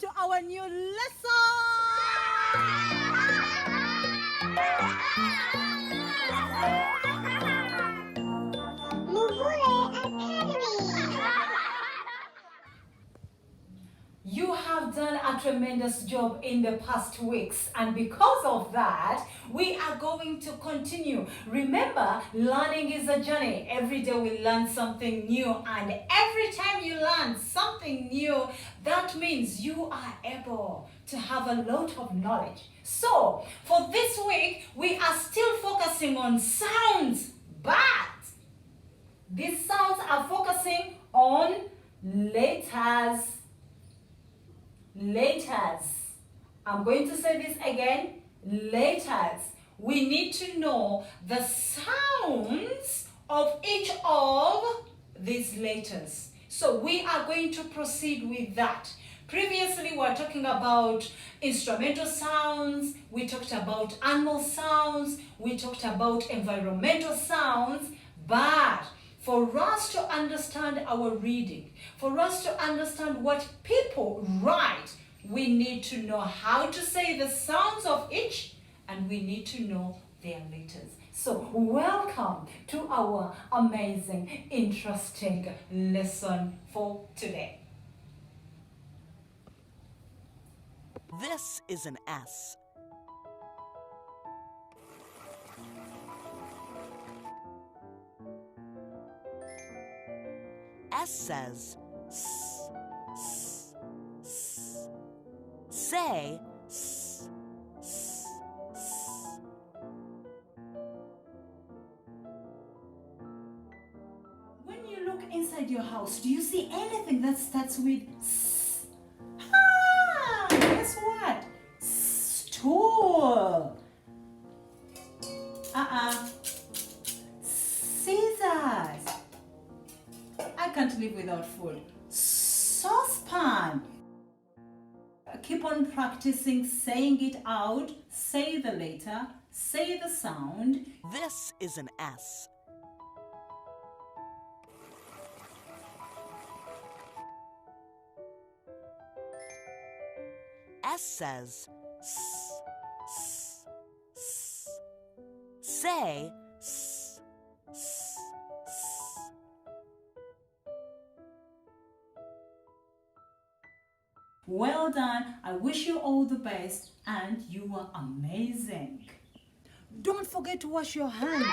to our new lesson. You have done a tremendous job in the past weeks, and because of that, we are going to continue. Remember, learning is a journey. Every day we learn something new, and every time you learn something new, that means you are able to have a lot of knowledge. So, for this week, we are still focusing on sounds, but these sounds are focusing on letters. Letters. I'm going to say this again. Letters. We need to know the sounds of each of these letters. So we are going to proceed with that. Previously, we were talking about instrumental sounds, we talked about animal sounds, we talked about environmental sounds, but for us to understand our reading, for us to understand what people write, we need to know how to say the sounds of each, and we need to know their letters. So welcome to our amazing, interesting lesson for today. This is an S. S says S, S, S. Say S, S, S. When you look inside your house, do you see anything that starts with S? Guess what? Stool. Scissors. I can't live without food. Saucepan. Keep on practicing saying it out. Say the letter. Say the sound. This is an S. S says S, S, S. Say S, S, S. Well done. I wish you all the best, and you are amazing. Don't forget to wash your hands.